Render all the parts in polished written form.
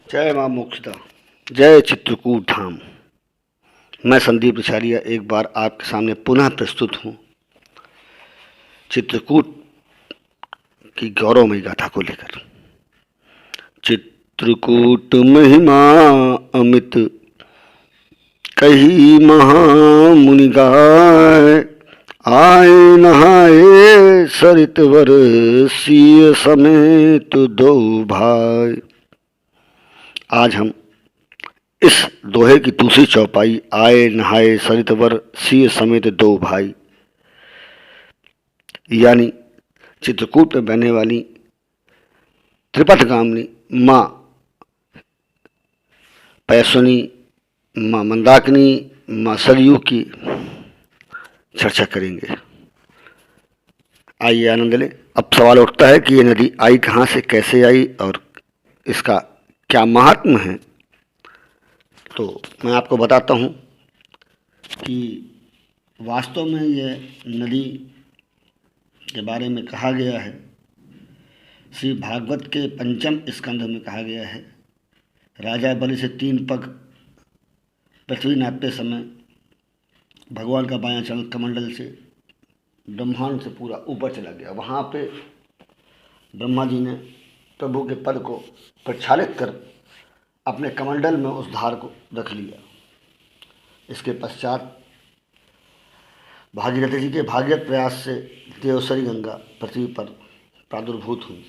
जय माँ मोक्षदा, जय चित्रकूट धाम। मैं संदीप रिछालिया एक बार आपके सामने पुनः प्रस्तुत हूँ चित्रकूट की गौरवमयी गाथा को लेकर। चित्रकूट महिमा अमित कही महामुनि गाय, आए नहाए सरितवर सिय समेत दो भाई। आज हम इस दोहे की दूसरी चौपाई, आए नहाए सरितवर सिय समेत दो भाई, यानी चित्रकूट में बहने वाली त्रिपथगामिनी माँ पैसुनी, माँ मंदाकिनी, माँ सरयू की चर्चा करेंगे। आइए आनंद लें। अब सवाल उठता है कि ये नदी आई कहाँ से, कैसे आई और इसका क्या महात्म है। तो मैं आपको बताता हूँ कि वास्तव में यह नदी के बारे में कहा गया है, श्री भागवत के पंचम स्कंध में कहा गया है। राजा बलि से 3 पग पृथ्वी नापते समय भगवान का बायां चरण कमंडल से ब्रह्मांड से पूरा ऊपर चला गया। वहाँ पे ब्रह्मा जी ने प्रभु के पद को प्रक्षालित कर अपने कमंडल में उस धार को रख लिया। इसके पश्चात भागीरथी जी के भागीरथ प्रयास से देवसरी गंगा पृथ्वी पर प्रादुर्भूत हुई।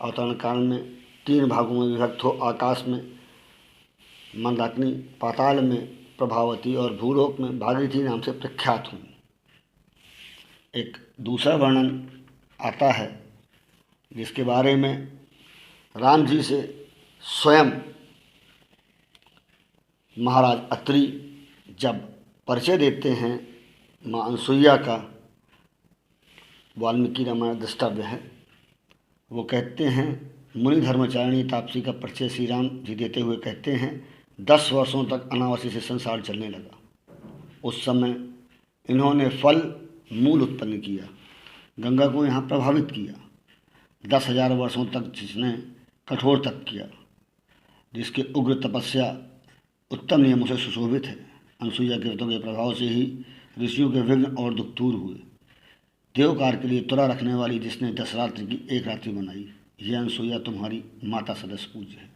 अवतरण काल में 3 भागों में विभक्त हो आकाश में मंदाकिनी, पाताल में प्रभावती और भूलोक में भागीरथी नाम से प्रख्यात हुई। एक दूसरा वर्णन आता है जिसके बारे में राम जी से स्वयं महाराज अत्रि जब परिचय देते हैं माँ अनसुईया का, वाल्मीकि रामायण द्रष्टव्य है। वो कहते हैं, मुनि धर्मचारिणी तापसी का परिचय श्री राम जी देते हुए कहते हैं, 10 वर्षों तक अनावश्यक से संसार चलने लगा। उस समय इन्होंने फल मूल उत्पन्न किया, गंगा को यहाँ प्रभावित किया। 10,000 वर्षों तक जिसने कठोर तप किया, जिसके उग्र तपस्या उत्तम नियमों से सुशोभित है। अनसुईया के व्रतों के प्रभाव से ही ऋषियों के विघ्न और दुख दूर हुए। देवकार के लिए तुला रखने वाली जिसने 10 रात्रि की एक रात्रि बनाई, यह अनसुईया तुम्हारी माता सदस्य पूज्य है।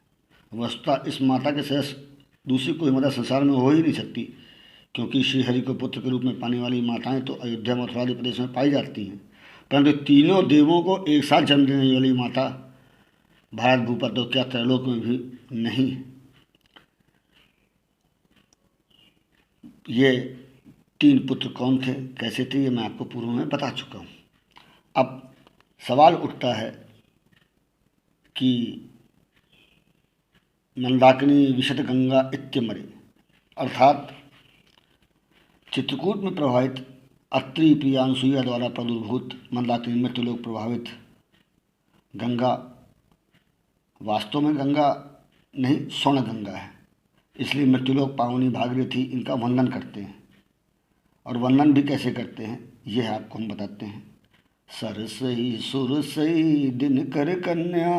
वस्तुतः इस माता के सदस्य दूसरी कोई माता संसार में हो ही नहीं सकती, क्योंकि श्रीहरि को पुत्र के रूप में पाने वाली माताएं तो अयोध्या मथुरा आदि प्रदेश में पाई जाती हैं, परंतु तीनों देवों को एक साथ जन्म देने वाली माता भारत भूपर तो क्या त्रैलोक में भी नहीं। ये 3 पुत्र कौन थे, कैसे थे, ये मैं आपको पूर्व में बता चुका हूँ। अब सवाल उठता है कि मंदाकिनी विशद गंगा इत्यमरे, अर्थात चित्रकूट में प्रभावित अत्रि प्रिया अनसुईया द्वारा प्रादुर्भूत मंदाकिनी मृत्युलोक प्रभावित गंगा वास्तव में गंगा नहीं, स्वर्ण गंगा है। इसलिए मृत्युलोक पावनी भागीरथी इनका वंदन करते हैं। और वंदन भी कैसे करते हैं यह आपको हम बताते हैं। सरसई सुरसई दिन कर कन्या,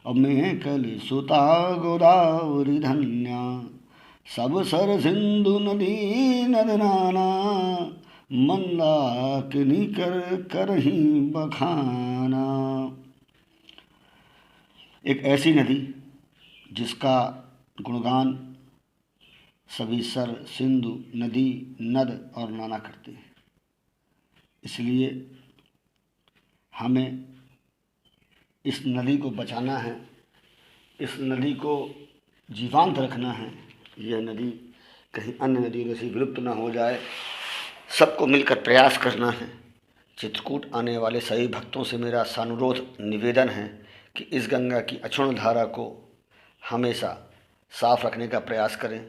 अब मैं कल सुता गोदावरी धन्या, सब सर सिंधु नदी नद नाना, मंदाकिनी कर करही बखाना। एक ऐसी नदी जिसका गुणगान सभी सर, सिंधु, नदी, नद और नाना करते हैं। इसलिए हमें इस नदी को बचाना है, इस नदी को जीवांत रखना है। यह नदी कहीं अन्य नदियों से विलुप्त न हो जाए, सबको मिलकर प्रयास करना है। चित्रकूट आने वाले सभी भक्तों से मेरा सानुरोध निवेदन है कि इस गंगा की अक्षुण्ण धारा को हमेशा साफ रखने का प्रयास करें,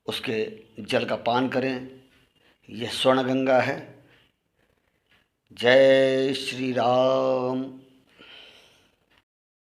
उसके जल का पान करें। यह स्वर्ण गंगा है। जय श्री राम।